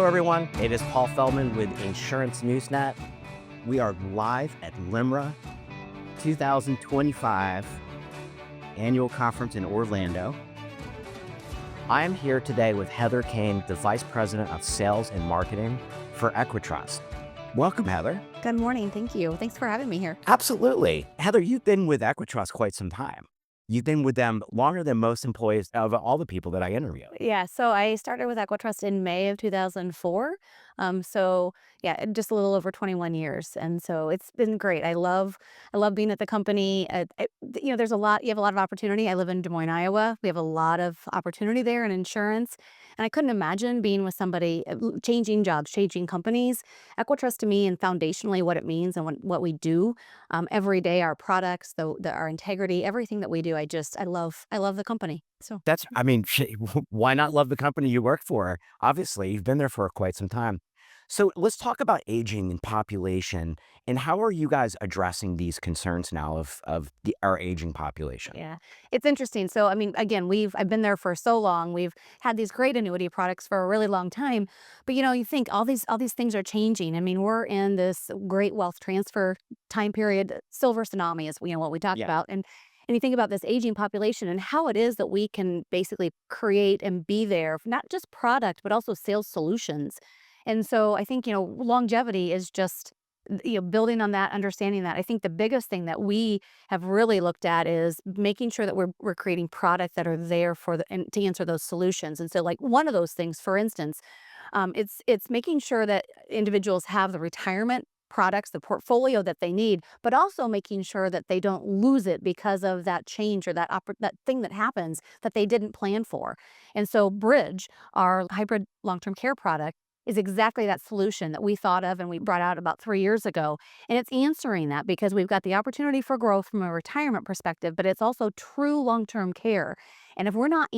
everyone. It is Paul Feldman with Insurance Newsnet. We are live at LIMRA 2025 annual conference in Orlando. I am here today with Heather Kane, the Vice President of Sales and Marketing for EquiTrust's. Welcome, Heather. Good morning. Thank you. Thanks for having me here. Absolutely. Heather, you've been with EquiTrust quite some time. You've been with them longer than most employees of all the people that I interview. Yeah, so I started with EquiTrust in May of 2004. Just a little over 21 years, and so it's been great. I love being at the company. There's you have a lot of opportunity. I live in Des Moines, Iowa. We have a lot of opportunity there in insurance, and I couldn't imagine being with somebody changing jobs, changing companies. EquiTrust to me, and foundationally what it means and what we do every day, our products, our integrity, everything that we do. I love the company. So Why not love the company you work for? Obviously, you've been there for quite some time. So let's talk about aging and population, and how are you guys addressing these concerns now of our aging population? yeah, it's interesting. So I mean, again, I've been there for so long. We've had these great annuity products for a really long time, but you think all these things are changing. I mean, we're in this great wealth transfer time period. Silver tsunami is what we talk Yeah. about, and you think about this aging population and how it is that we can basically create and be there, for not just product, but also sales solutions. And so I think, longevity is just, building on that, understanding that. I think the biggest thing that we have really looked at is making sure that we're creating products that are there and to answer those solutions. And so like one of those things, for instance, it's making sure that individuals have the retirement products, the portfolio that they need, but also making sure that they don't lose it because of that change or that thing that happens that they didn't plan for. And so Bridge, our hybrid long-term care product, is exactly that solution that we thought of and we brought out about 3 years ago. And it's answering that because we've got the opportunity for growth from a retirement perspective, but it's also true long-term care. And if we're not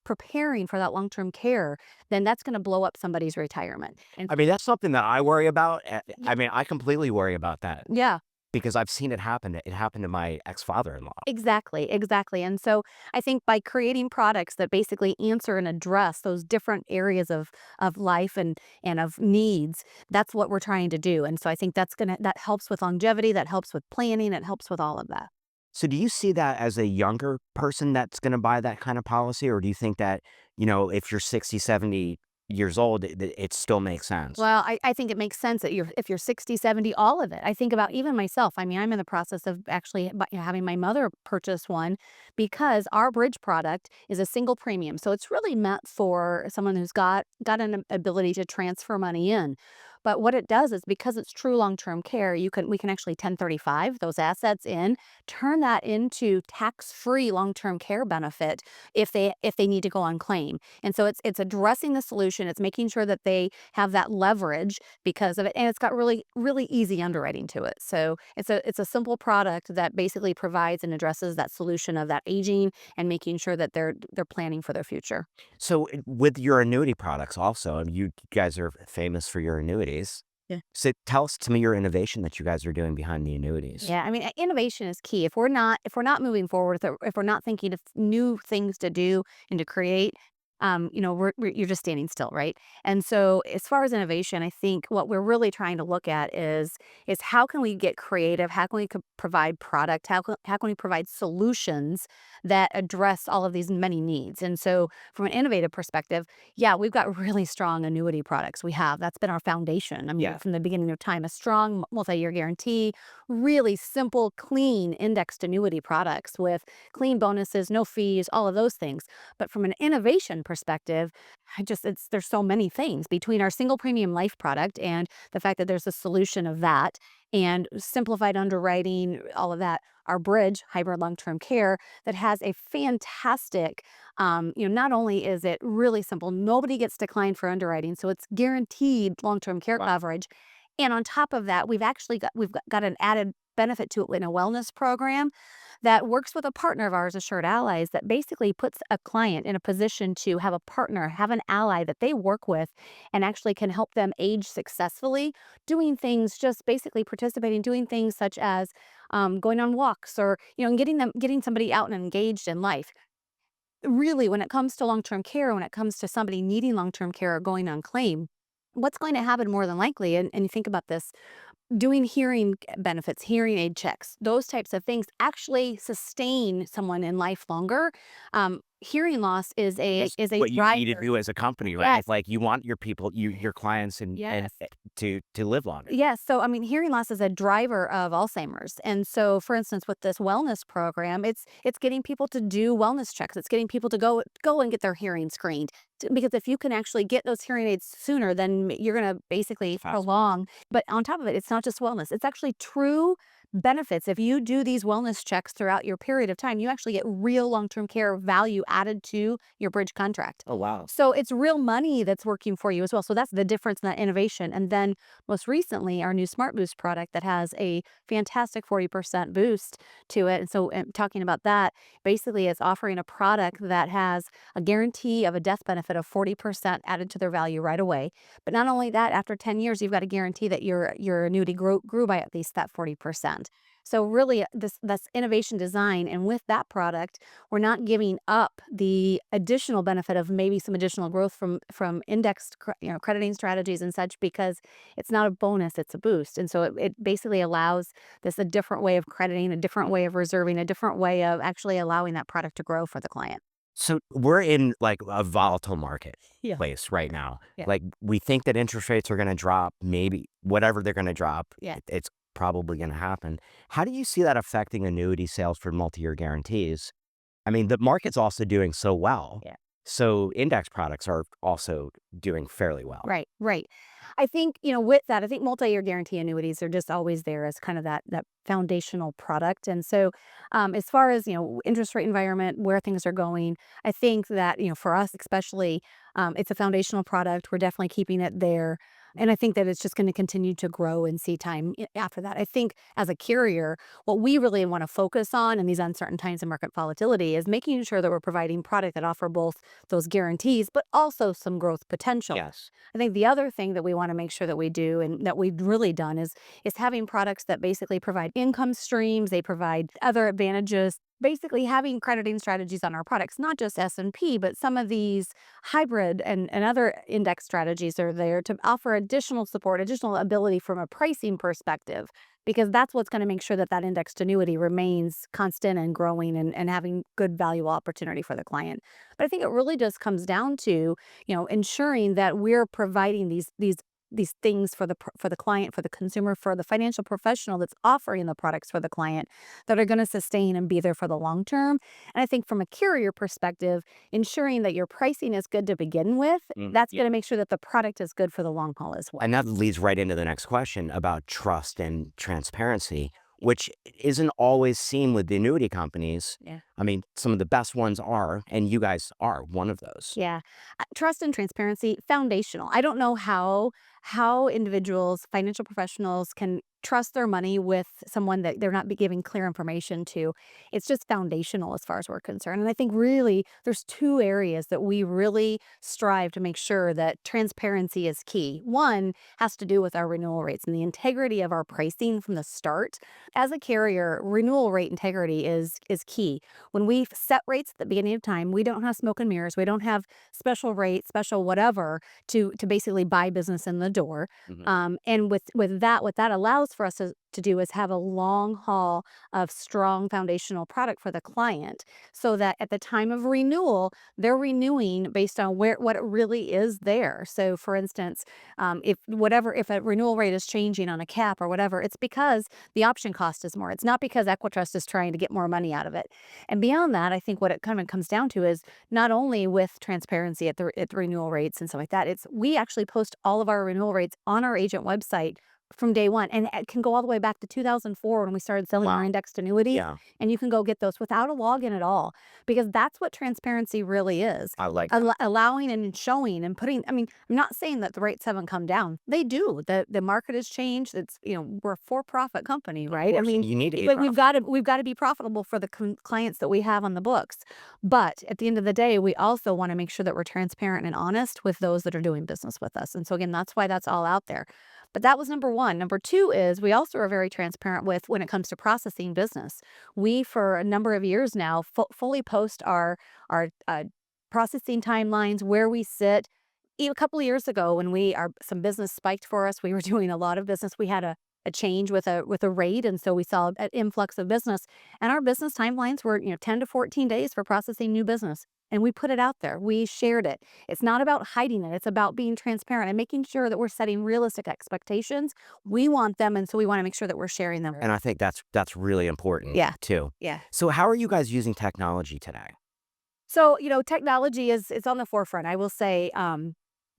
preparing for that long-term care, then that's going to blow up somebody's retirement. And That's something that I worry about. yeah, I completely worry about that yeah, because I've seen it happen. It happened to my ex-father-in-law. exactly, exactly. And so I think by creating products that basically answer and address those different areas of life and of needs, that's what we're trying to do. And so I think that helps with longevity, that helps with planning, it helps with all of that. So do you see that as a younger person that's going to buy that kind of policy? Or do you think that, if you're 60, 70 years old, it still makes sense? Well, I think it makes sense that if you're 60, 70, all of it. I think about even myself. I mean, I'm in the process of actually having my mother purchase one because our bridge product is a single premium. So it's really meant for someone who's got an ability to transfer money in. But what it does is because it's true long-term care, we can actually 1035 those assets in, turn that into tax-free long-term care benefit if they need to go on claim. And so it's addressing the solution. It's making sure that they have that leverage because of it, and it's got really really easy underwriting to it. So it's a simple product that basically provides and addresses that solution of that aging and making sure that they're planning for their future. So with your annuity products also, you guys are famous for your annuities. Yeah. So tell us to me your innovation that you guys are doing behind the annuities. Yeah, I mean, innovation is key. If we're not moving forward, if we're not thinking of new things to do and to create, you're just standing still, right? And so, as far as innovation, I think what we're really trying to look at is how can we get creative? How can we provide product? How can we provide solutions that address all of these many needs? And so, from an innovative perspective, yeah, we've got really strong annuity products. That's been our foundation. I mean, Yeah. from the beginning of time, a strong multi-year guarantee, really simple, clean indexed annuity products with clean bonuses, no fees, all of those things. But from an innovation perspective, there's so many things between our single premium life product and the fact that there's a solution of that and simplified underwriting, all of that. Our bridge hybrid long-term care that has a fantastic, not only is it really simple, nobody gets declined for underwriting, so it's guaranteed long-term care Wow. coverage. And on top of that, we've got an added benefit to it in a wellness program that works with a partner of ours, Assured Allies, that basically puts a client in a position to have a partner, have an ally that they work with and actually can help them age successfully, doing things, just basically participating, doing things such as going on walks or, and getting somebody out and engaged in life. really, when it comes to long-term care, when it comes to somebody needing long-term care or going on claim, what's going to happen more than likely, and you think about this, doing hearing benefits, hearing aid checks, those types of things actually sustain someone in life longer. Hearing loss It's is a what you need to driver. do as a company, right? Yes, Like, you want your people, your clients and yes. to live longer. Yes. So, I mean, hearing loss is a driver of Alzheimer's. And so, for instance, with this wellness program, it's getting people to do wellness checks. It's getting people to go and get their hearing screened. Because if you can actually get those hearing aids sooner, then you're going to basically Fast. prolong. But on top of it, it's not just wellness. It's actually true benefits. If you do these wellness checks throughout your period of time, you actually get real long-term care value added to your bridge contract. Oh, wow. So it's real money that's working for you as well. So that's the difference in that innovation. And then most recently, our new Smart Boost product that has a fantastic 40% boost to it. And so, talking about that, basically, it's offering a product that has a guarantee of a death benefit of 40% added to their value right away. But not only that, after 10 years, you've got a guarantee that your annuity grew by at least that 40%. So really, that's innovation design, and with that product, we're not giving up the additional benefit of maybe some additional growth from indexed crediting strategies and such, because it's not a bonus, it's a boost. And so it basically allows this a different way of crediting, a different way of reserving, a different way of actually allowing that product to grow for the client. So we're in like a volatile market Yeah. place right now. Yeah. Like, we think that interest rates are going to drop, maybe whatever they're going to drop, Yeah. it's probably going to happen. How do you see that affecting annuity sales for multi-year guarantees? I mean, the market's also doing so well. Yeah. So index products are also doing fairly well. Right, right. I think, with that, I think multi-year guarantee annuities are just always there as kind of that foundational product. And so, as far as, interest rate environment, where things are going, I think that, for us especially, it's a foundational product. We're definitely keeping it there. And I think that it's just going to continue to grow and see time after that. I think as a carrier, what we really want to focus on in these uncertain times of market volatility is making sure that we're providing product that offer both those guarantees, but also some growth potential. Yes. I think the other thing that we want to make sure that we do and that we've really done is having products that basically provide income streams, they provide other advantages. Basically having crediting strategies on our products, not just S&P, but some of these hybrid and other index strategies are there to offer additional support, additional ability from a pricing perspective, because that's what's going to make sure that that indexed annuity remains constant and growing and having good value opportunity for the client. But I think it really just comes down to, ensuring that we're providing these things for for the client, for the consumer, for the financial professional that's offering the products for the client that are going to sustain and be there for the long term. And I think from a carrier perspective, ensuring that your pricing is good to begin with, that's Yeah. going to make sure that the product is good for the long haul as well. And that leads right into the next question about trust and transparency, Yeah. which isn't always seen with the annuity companies. Yeah. I mean, some of the best ones are, and you guys are one of those. Yeah. Trust and transparency, foundational. I don't know how individuals, financial professionals can trust their money with someone that they're not be giving clear information to. It's just foundational as far as we're concerned. And I think really there's two areas that we really strive to make sure that transparency is key. One has to do with our renewal rates and the integrity of our pricing from the start. As a carrier, renewal rate integrity is key. When we set rates at the beginning of time, we don't have smoke and mirrors. We don't have special rates, special whatever to basically buy business in the door. Mhm. And with that, what that allows for us to do is have a long haul of strong foundational product for the client, so that at the time of renewal, they're renewing based on what it really is there. So, for instance, if a renewal rate is changing on a cap or whatever, it's because the option cost is more. It's not because EquiTrust is trying to get more money out of it. And beyond that, I think what it kind of comes down to is not only with transparency at the renewal rates and stuff like that, it's we actually post all of our renewal rates on our agent website from day one, and it can go all the way back to 2004 when we started selling our Wow. indexed annuities, Yeah, and you can go get those without a login at all, because that's what transparency really is. I like that. Allowing and showing and putting, I mean, I'm not saying that the rates haven't come down. They do. The market has changed. It's, we're a for-profit company, Of right? I course, mean, you need to be but we've profitable. got to we've got to be profitable for the clients that we have on the books. But at the end of the day, we also want to make sure that we're transparent and honest with those that are doing business with us. And so again, that's why that's all out there. But that was number one. Number two is we also are very transparent with when it comes to processing business. We, for a number of years now, fully post our processing timelines, where we sit. A couple of years ago, when some business spiked for us, we were doing a lot of business. We had a change with a rate, and so we saw an influx of business. And our business timelines were 10 to 14 days for processing new business. And we put it out there. We shared it. It's not about hiding it. It's about being transparent and making sure that we're setting realistic expectations. We want them, and so we want to make sure that we're sharing them. And I think that's really important Yeah. too. Yeah. So how are you guys using technology today? So, technology is it's on the forefront. I will say,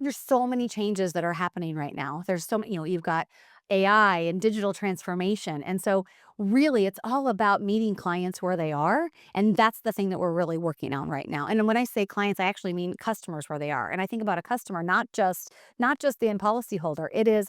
there's so many changes that are happening right now. There's so many, you've got AI and digital transformation. And so really it's all about meeting clients where they are. And that's the thing that we're really working on right now. And when I say clients, I actually mean customers where they are. And I think about a customer, not just the end policy holder. It is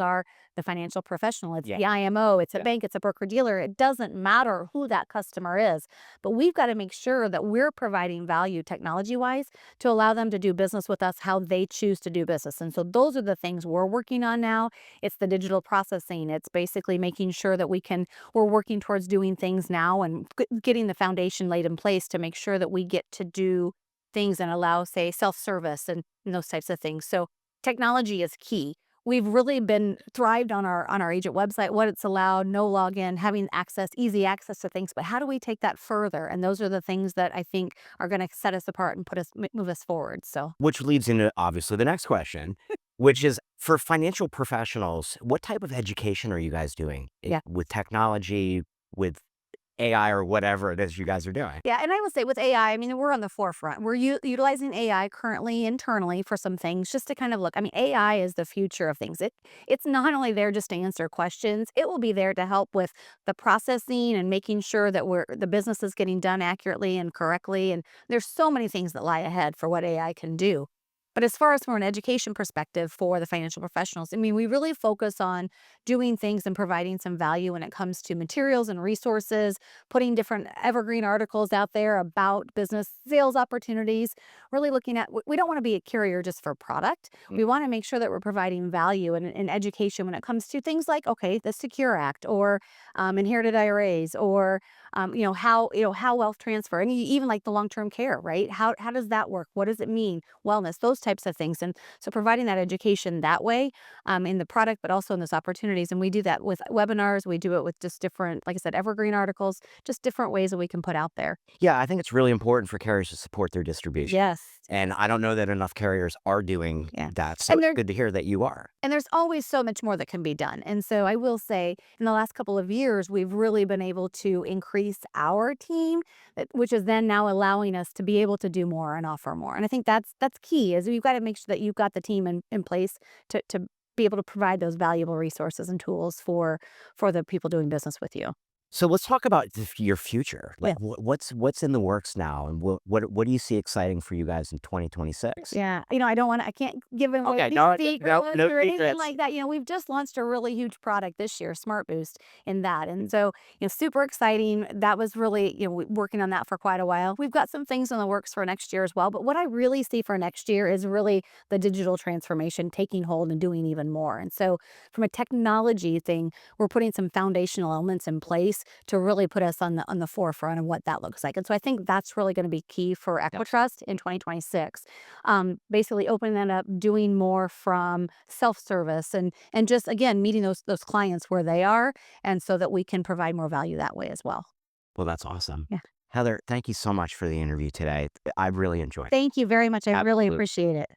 the financial professional, it's Yeah. the IMO, it's a Yeah. bank, it's a broker dealer. It doesn't matter who that customer is. But we've got to make sure that we're providing value technology wise to allow them to do business with us how they choose to do business. And so those are the things we're working on now. It's the digital processing. It's basically making sure that we're working towards doing things now and getting the foundation laid in place to make sure that we get to do things and allow, say, self-service and those types of things. So technology is key. We've really been thrived on our agent website, what it's allowed, no login, having access, easy access to things. But how do we take that further? And those are the things that I think are going to set us apart and move us forward. So Which leads into obviously the next question, which is for financial professionals, what type of education are you guys doing yeah. with technology, with AI or whatever it is you guys are doing? Yeah, and I will say with AI, I mean, we're on the forefront. We're utilizing AI currently internally for some things just to kind of look. I mean, AI is the future of things. It's not only there just to answer questions, it will be there to help with the processing and making sure that the business is getting done accurately and correctly. And there's so many things that lie ahead for what AI can do. But as far as from an education perspective for the financial professionals, I mean, we really focus on doing things and providing some value when it comes to materials and resources, putting different evergreen articles out there about business sales opportunities, really looking at, we don't want to be a carrier just for product. We want to make sure that we're providing value and education when it comes to things like, okay, the Secure Act or inherited IRAs or, how wealth transfer and even like the long-term care, right? How does that work? What does it mean? Wellness, those types of things. And so providing that education that way in the product, but also in those opportunities. And we do that with webinars. We do it with just different, like I said, evergreen articles, just different ways that we can put out there. Yeah, I think it's really important for carriers to support their distribution. Yes. And I don't know that enough carriers are doing Yeah. that. So And it's there good to hear that you are. and there's always so much more that can be done. And so I will say in the last couple of years, we've really been able to increase our team, which is then now allowing us to be able to do more and offer more. And I think that's key is you've got to make sure that you've got the team in place to be able to provide those valuable resources and tools for the people doing business with you. So let's talk about your future. Yeah. Like what's in the works now, and what do you see exciting for you guys in 2026? Yeah, I can't give away Okay, any no, secrets no or anything secrets. like that. We've just launched a really huge product this year, Smart Boost, in that. And so, super exciting. That was really, working on that for quite a while. We've got some things in the works for next year as well. But what I really see for next year is really the digital transformation taking hold and doing even more. And so, from a technology thing, we're putting some foundational elements in place to really put us on the forefront of what that looks like. And so I think that's really going to be key for EquiTrust in 2026. Basically opening that up, doing more from self-service and just again meeting those clients where they are, and so that we can provide more value that way as well. Well, that's awesome. Yeah. Heather, thank you so much for the interview today. I really enjoyed it. Thank you very much. I really Absolutely. appreciate it.